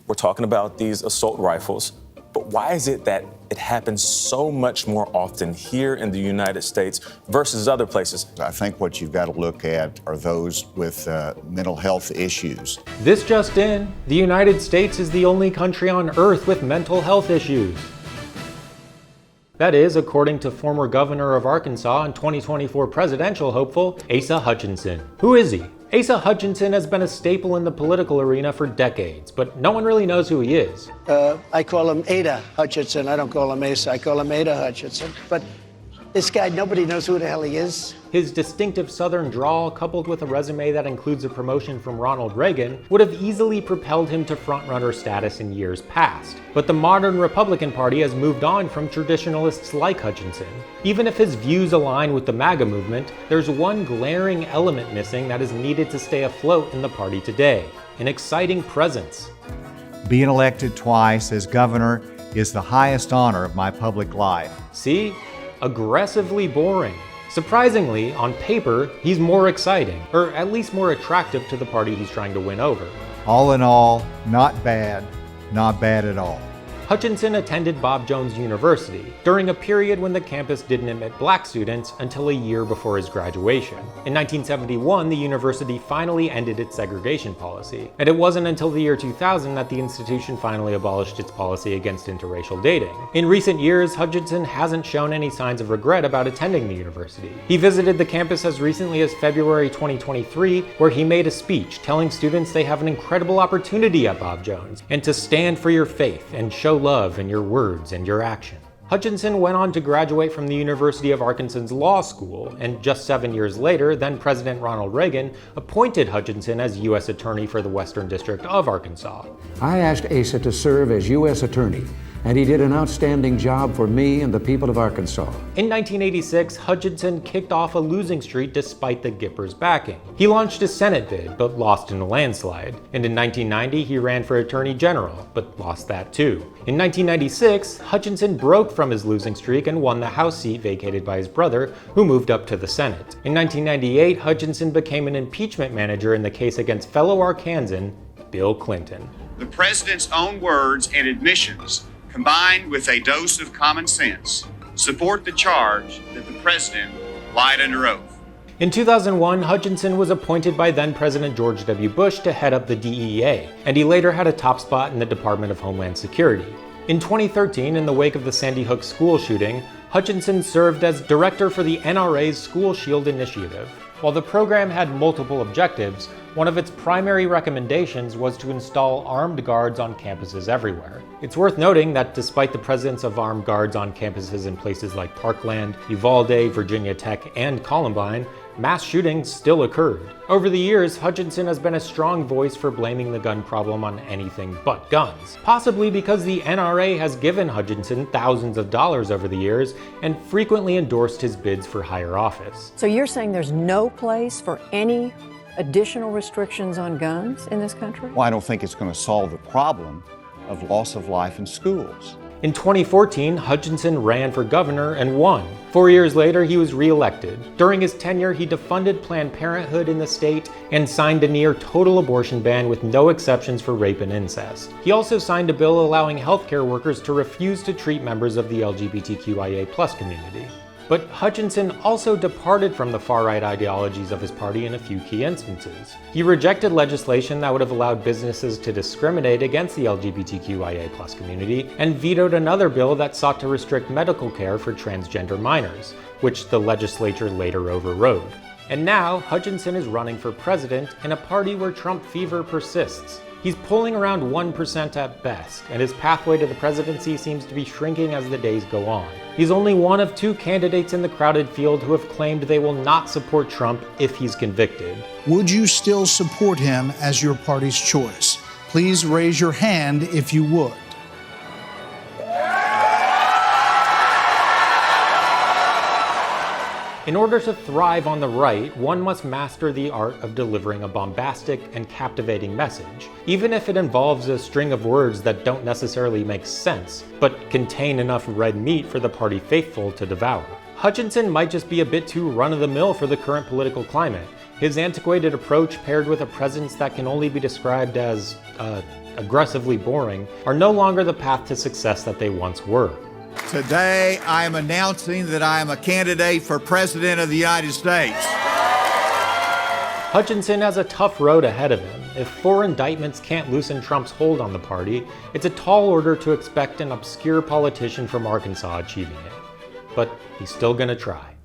we're talking about these assault rifles, but why is it that it happens so much more often here in the United States versus other places? I think what you've got to look at are those with mental health issues. This just in, the United States is the only country on earth with mental health issues. That is, according to former governor of Arkansas and 2024 presidential hopeful, Asa Hutchinson. Who is he? Asa Hutchinson has been a staple in the political arena for decades, but no one really knows who he is. I call him Ada Hutchinson. I don't call him Asa. I call him Ada Hutchinson. But this guy, nobody knows who the hell he is. His distinctive Southern drawl, coupled with a resume that includes a promotion from Ronald Reagan, would have easily propelled him to frontrunner status in years past. But the modern Republican Party has moved on from traditionalists like Hutchinson. Even if his views align with the MAGA movement, there's one glaring element missing that is needed to stay afloat in the party today: an exciting presence. Being elected twice as governor is the highest honor of my public life. See? Aggressively boring. Surprisingly, on paper, he's more exciting, or at least more attractive to the party he's trying to win over. All in all, not bad at all. Hutchinson attended Bob Jones University during a period when the campus didn't admit black students until a year before his graduation. In 1971, the university finally ended its segregation policy, and it wasn't until the year 2000 that the institution finally abolished its policy against interracial dating. In recent years, Hutchinson hasn't shown any signs of regret about attending the university. He visited the campus as recently as February 2023, where he made a speech telling students they have an incredible opportunity at Bob Jones, and to stand for your faith and show love in your words and your action. Hutchinson went on to graduate from the University of Arkansas Law School, and just 7 years later, then President Ronald Reagan appointed Hutchinson as U.S. Attorney for the Western District of Arkansas. I asked Asa to serve as U.S. Attorney, and he did an outstanding job for me and the people of Arkansas. In 1986, Hutchinson kicked off a losing streak despite the Gippers' backing. He launched a Senate bid, but lost in a landslide. And in 1990, he ran for Attorney General, but lost that too. In 1996, Hutchinson broke from his losing streak and won the House seat vacated by his brother, who moved up to the Senate. In 1998, Hutchinson became an impeachment manager in the case against fellow Arkansan, Bill Clinton. The president's own words and admissions, combined with a dose of common sense, support the charge that the president lied under oath. In 2001, Hutchinson was appointed by then-President George W. Bush to head up the DEA, and he later had a top spot in the Department of Homeland Security. In 2013, in the wake of the Sandy Hook school shooting, Hutchinson served as director for the NRA's School Shield Initiative. While the program had multiple objectives, one of its primary recommendations was to install armed guards on campuses everywhere. It's worth noting that despite the presence of armed guards on campuses in places like Parkland, Uvalde, Virginia Tech, and Columbine, mass shootings still occurred. Over the years, Hutchinson has been a strong voice for blaming the gun problem on anything but guns, possibly because the NRA has given Hutchinson thousands of dollars over the years and frequently endorsed his bids for higher office. So you're saying there's no place for any additional restrictions on guns in this country? Well, I don't think it's going to solve the problem of loss of life in schools. In 2014, Hutchinson ran for governor and won. 4 years later, he was re-elected. During his tenure, he defunded Planned Parenthood in the state and signed a near-total abortion ban with no exceptions for rape and incest. He also signed a bill allowing healthcare workers to refuse to treat members of the LGBTQIA+ community. But Hutchinson also departed from the far-right ideologies of his party in a few key instances. He rejected legislation that would have allowed businesses to discriminate against the LGBTQIA+ community, and vetoed another bill that sought to restrict medical care for transgender minors, which the legislature later overrode. And now, Hutchinson is running for president in a party where Trump fever persists. He's polling around 1% at best, and his pathway to the presidency seems to be shrinking as the days go on. He's only one of two candidates in the crowded field who have claimed they will not support Trump if he's convicted. Would you still support him as your party's choice? Please raise your hand if you would. In order to thrive on the right, one must master the art of delivering a bombastic and captivating message, even if it involves a string of words that don't necessarily make sense, but contain enough red meat for the party faithful to devour. Hutchinson might just be a bit too run-of-the-mill for the current political climate. His antiquated approach, paired with a presence that can only be described as aggressively boring, are no longer the path to success that they once were. Today, I am announcing that I am a candidate for President of the United States. Hutchinson has a tough road ahead of him. If 4 indictments can't loosen Trump's hold on the party, it's a tall order to expect an obscure politician from Arkansas achieving it. But he's still gonna try.